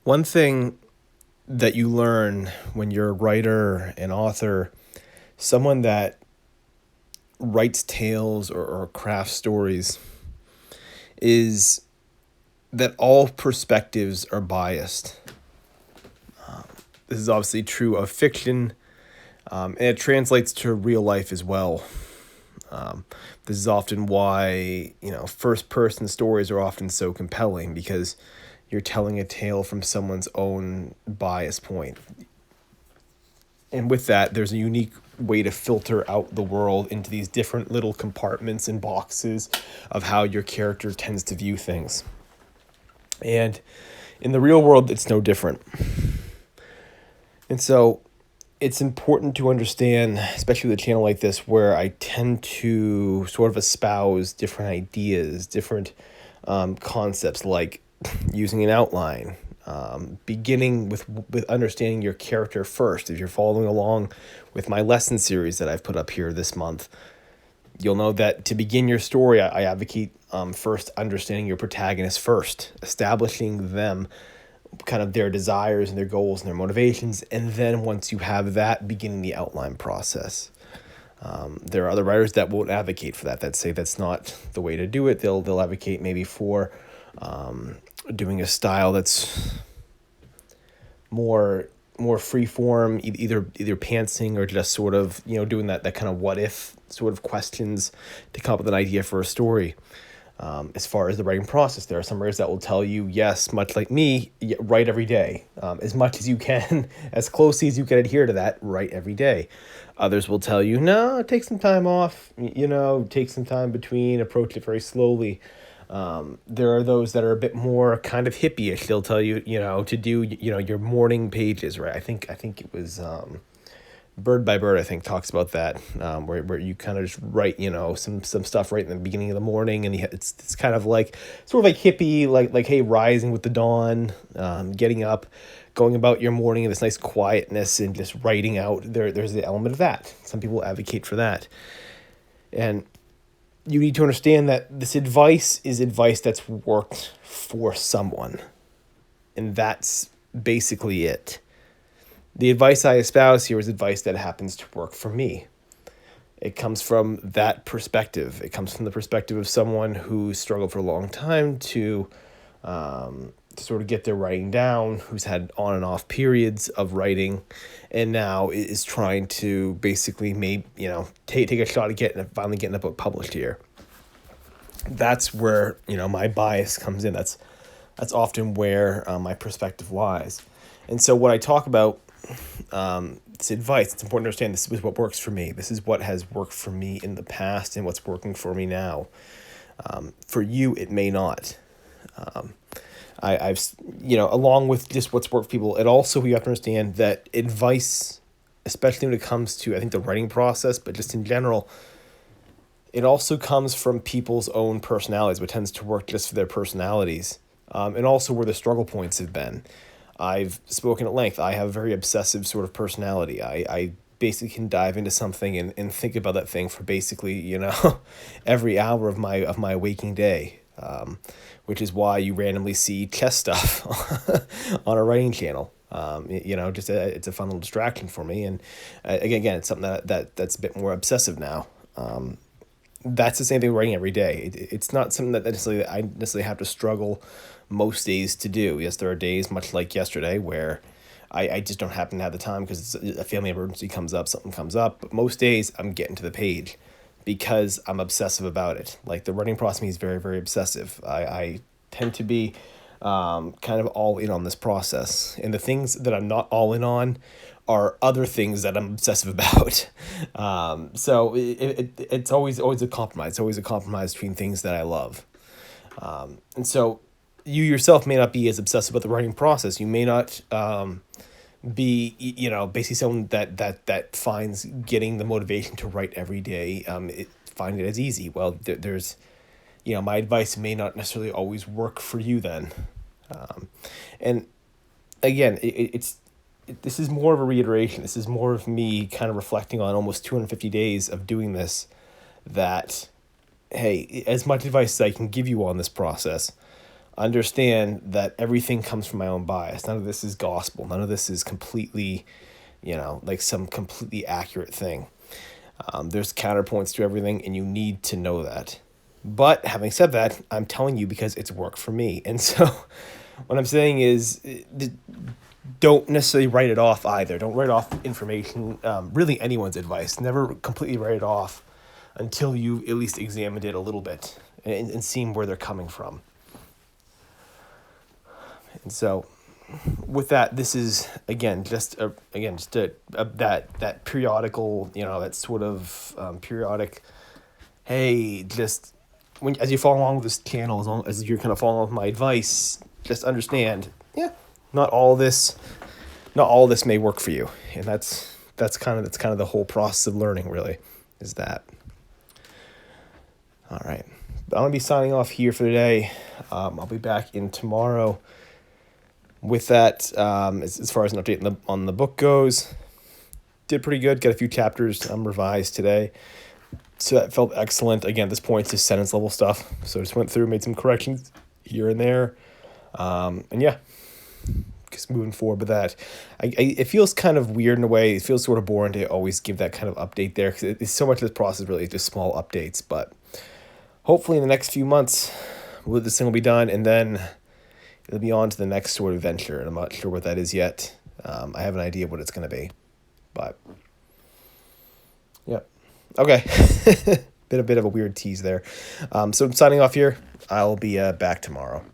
One thing that you learn when you're a writer, an author, someone that writes tales or crafts stories is that all perspectives are biased. This is obviously true of fiction, and it translates to real life as well. Um, this is often why, first person stories are often so compelling because you're telling a tale from someone's own bias point. And with that, there's a unique way to filter out the world into these different little compartments and boxes of how your character tends to view things. And in the real world, it's no different. And so it's important to understand, especially with a channel like this, where I tend to sort of espouse different ideas, different concepts, like using an outline, beginning with understanding your character first. If you're following along with my lesson series that I've put up here this month, you'll know that to begin your story, I advocate first understanding your protagonist first, establishing them, kind of their desires and their goals and their motivations, and then once you have that, beginning the outline process. There are other writers that won't advocate for that say that's not the way to do it. They'll advocate maybe for doing a style that's more free form, either pantsing or just sort of doing that kind of what if sort of questions to come up with an idea for a story. As far as the writing process, there are some writers that will tell you, yes, much like me, write every day, as much as you can, as closely as you can adhere to that, write every day. Others will tell you, no, take some time off, take some time between, approach it very slowly. There are those that are a bit more kind of hippie-ish. They'll tell you, to do, your morning pages, right? I think it was Bird by Bird, I think, talks about that, where you kind of just write, some stuff right in the beginning of the morning, and it's kind of like sort of like hippie, like hey, rising with the dawn, getting up, going about your morning in this nice quietness, and just writing out. There's the element of that. Some people advocate for that, and you need to understand that this advice is advice that's worked for someone, and that's basically it. The advice I espouse here is advice that happens to work for me. It comes from that perspective. It comes from the perspective of someone who struggled for a long time to sort of get their writing down, who's had on and off periods of writing, and now is trying to basically take a shot at finally getting a book published here. That's where my bias comes in. That's often where my perspective lies. And so what I talk about, this advice, it's important to understand this is what works for me. This is what has worked for me in the past and what's working for me now. For you, it may not. I've along with just what's worked for people, it also, you have to understand that advice, especially when it comes to, I think, the writing process, but just in general, it also comes from people's own personalities, what tends to work just for their personalities, and also where the struggle points have been. I've spoken at length. I have a very obsessive sort of personality. I basically can dive into something and think about that thing for basically, every hour of my waking day, which is why you randomly see chess stuff on a writing channel. It's a fun little distraction for me. And again, it's something that's a bit more obsessive now. That's the same thing with writing every day. It's not something that I necessarily have to struggle most days to do. Yes, there are days, much like yesterday, where I just don't happen to have the time because a family emergency comes up, something comes up. But most days, I'm getting to the page because I'm obsessive about it. Like, the writing process is very, very obsessive. I tend to be kind of all in on this process. And the things that I'm not all in on are other things that I'm obsessive about. So it's always a compromise. It's always a compromise between things that I love. And so you yourself may not be as obsessive about the writing process. You may not be, basically someone that finds getting the motivation to write every day, find it as easy. Well, there's, my advice may not necessarily always work for you then. And again, this is more of a reiteration. This is more of me kind of reflecting on almost 250 days of doing this, that, hey, as much advice as I can give you on this process, understand that everything comes from my own bias. None of this is gospel. None of this is completely, like some completely accurate thing. There's counterpoints to everything, and you need to know that. But having said that, I'm telling you because it's worked for me. And so what I'm saying is, don't necessarily write it off either. Don't write off information, really anyone's advice. Never completely write it off until you've at least examined it a little bit and seen where they're coming from. And so with that, this is that periodical, that sort of periodic, hey, just as you follow along with this channel, as long as you're kind of following with my advice, just understand, not all this may work for you. And that's kind of the whole process of learning, really, is that. All right. I'm going to be signing off here for today. I'll be back in tomorrow with that. As far as an update on the book goes, did pretty good. Got a few chapters revised today. So that felt excellent. Again, at this point, it's just sentence level stuff. So I just went through, made some corrections here and there. And yeah, just moving forward with that. It feels kind of weird in a way. It feels sort of boring to always give that kind of update there, because it's so much of this process really is just small updates. But hopefully in the next few months, this thing will be done, and then it'll be on to the next sort of venture. And I'm not sure what that is yet. I have an idea of what it's going to be. But yeah. Okay. Been a bit of a weird tease there. So I'm signing off here. I'll be back tomorrow.